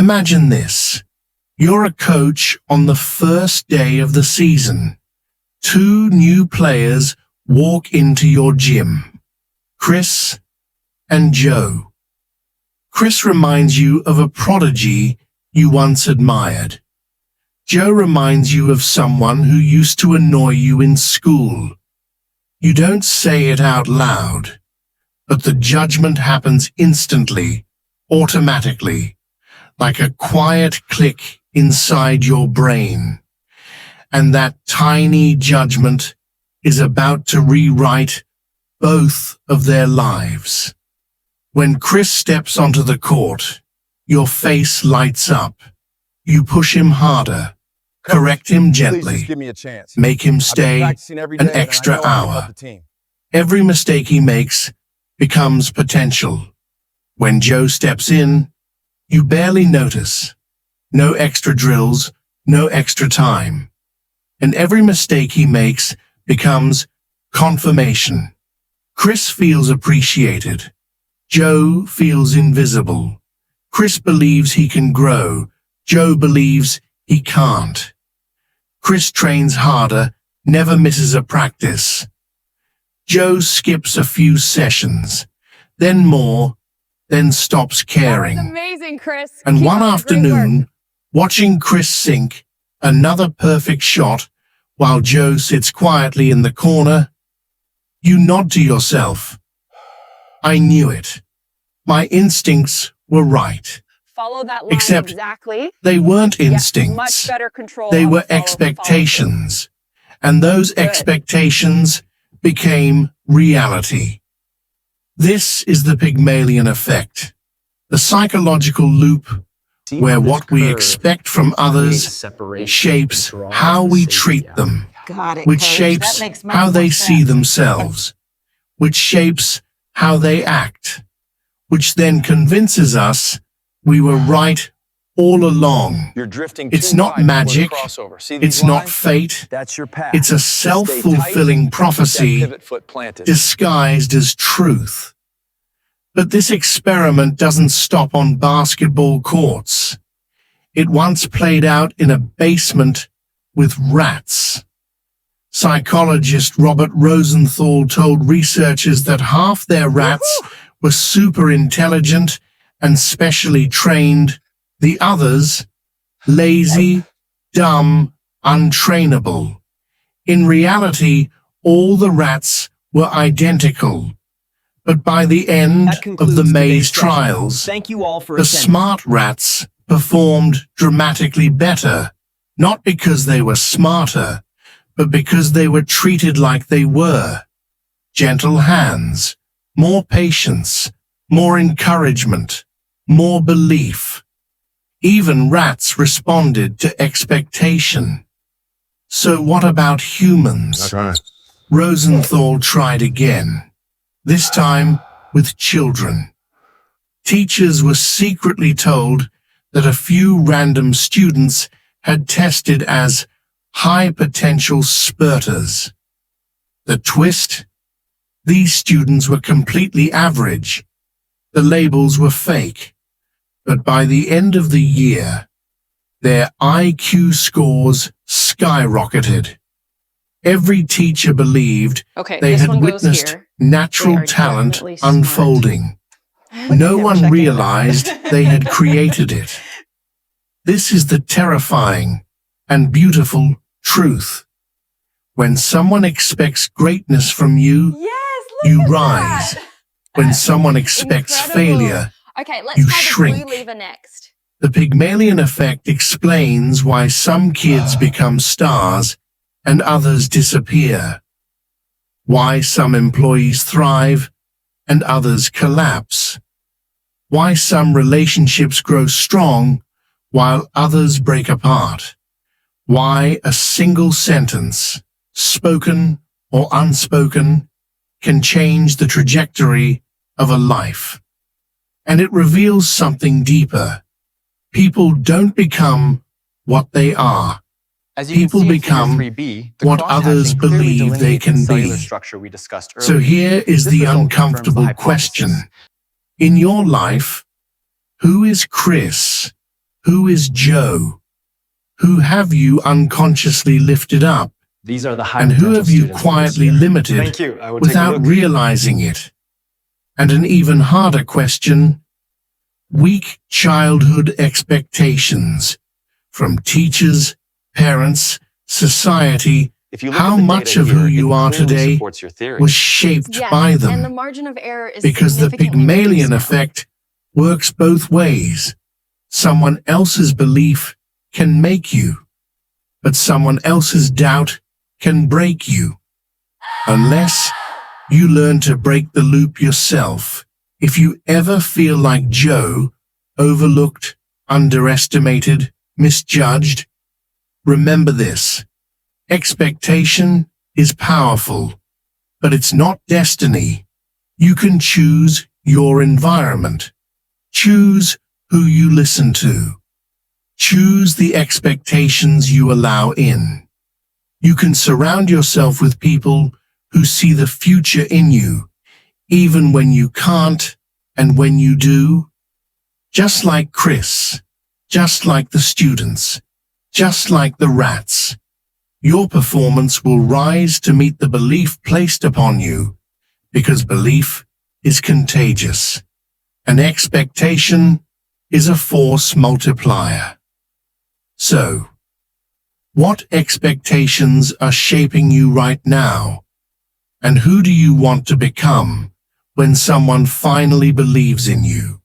Imagine this. You're a coach on the first day of the season. 2 new players walk into your gym, Chris and Joe. Chris reminds you of a prodigy you once admired. Joe reminds you of someone who used to annoy you in school. You don't say it out loud, but the judgment happens instantly, automatically, like a quiet click inside your brain. And that tiny judgment is about to rewrite both of their lives. When Chris steps onto the court, your face lights up. You push him harder, correct him gently, Give me a chance. make him stay an extra hour. Every mistake he makes becomes potential. When Joe steps in, you barely notice. No extra drills, no extra time. And every mistake he makes becomes confirmation. Chris feels appreciated. Joe feels invisible. Chris believes he can grow. Joe believes he can't. Chris trains harder, never misses a practice. Joe skips a few sessions, then more, then stops caring. That was amazing, Chris. And Keep one up the great work. afternoon, watching Chris sink another perfect shot while Joe sits quietly in the corner, you nod to yourself. I knew it. My instincts were right. Follow that line Except exactly. they weren't Yes, instincts. much better control. They of were the follow- expectations. And those Good. expectations became reality. This is the Pygmalion Effect, the psychological loop where what we expect from others shapes how we treat them, Got it, which Coach. shapes That makes much how more they see sense. themselves, which shapes how they act, which then convinces us we were right all along. You're drifting It's too not wide magic. before the crossover. See these It's not lines? fate. That's your path. It's a Just stay self-fulfilling tight, keep that prophecy pivot foot planted. disguised as truth. But this experiment doesn't stop on basketball courts. It once played out in a basement with rats. Psychologist Robert Rosenthal told researchers that half their rats were super intelligent and specially trained, the others lazy, dumb, untrainable. In reality, all the rats were identical. But by the end That of concludes the today's maze session. trials, Thank you all for the attending. smart rats performed dramatically better, not because they were smarter, but because they were treated like they were. Gentle hands, more patience, more encouragement, more belief. Even rats responded to expectation. So what about humans? Rosenthal tried again, this time with children. Teachers were secretly told that a few random students had tested as high-potential spurters. The twist? These students were completely average. The labels were fake. But by the end of the year, their IQ scores skyrocketed. Every teacher believed Okay, they this had one goes witnessed here. natural They are talent definitely smart. unfolding. No Yeah, one checking realized that. they had created it. This is the terrifying and beautiful truth. When someone expects greatness from you, Yes, look you at rise. that. When someone expects Incredible. failure, Okay, let's you try the shrink. blue lever next. the Pygmalion Effect explains why some kids become stars and others disappear. Why some employees thrive and others collapse. Why some relationships grow strong while others break apart. Why a single sentence, spoken or unspoken, can change the trajectory of a life. And it reveals something deeper. People don't become what they are. As you can People see in figure become 3B, the what crosshatching others clearly believe they delineates can the cellular be. structure we discussed earlier. So here is This the result confirms the uncomfortable hypothesis. question. In your life, who is Chris? Who is Joe? Who have you unconsciously lifted up? These are the high And who potential have you students for this quietly year. limited Thank you. I will take a without look. realizing it? And an even harder question, weak childhood expectations from teachers, parents, society. If you look How at the much data of who here, you it are clearly today supports your theory. was shaped Yes, by and the them, margin of error is because the significantly Pygmalion reduced now. effect works both ways. Someone else's belief can make you, but someone else's doubt can break you. Unless you learn to break the loop yourself. If you ever feel like Joe, overlooked, underestimated, misjudged, remember this. Expectation is powerful, but it's not destiny. You can choose your environment. Choose who you listen to. Choose the expectations you allow in. You can surround yourself with people who see the future in you, even when you can't, and when you do. Just like Chris, just like the students, just like the rats. Your performance will rise to meet the belief placed upon you, because belief is contagious. An expectation is a force multiplier. So, what expectations are shaping you right now? And who do you want to become when someone finally believes in you?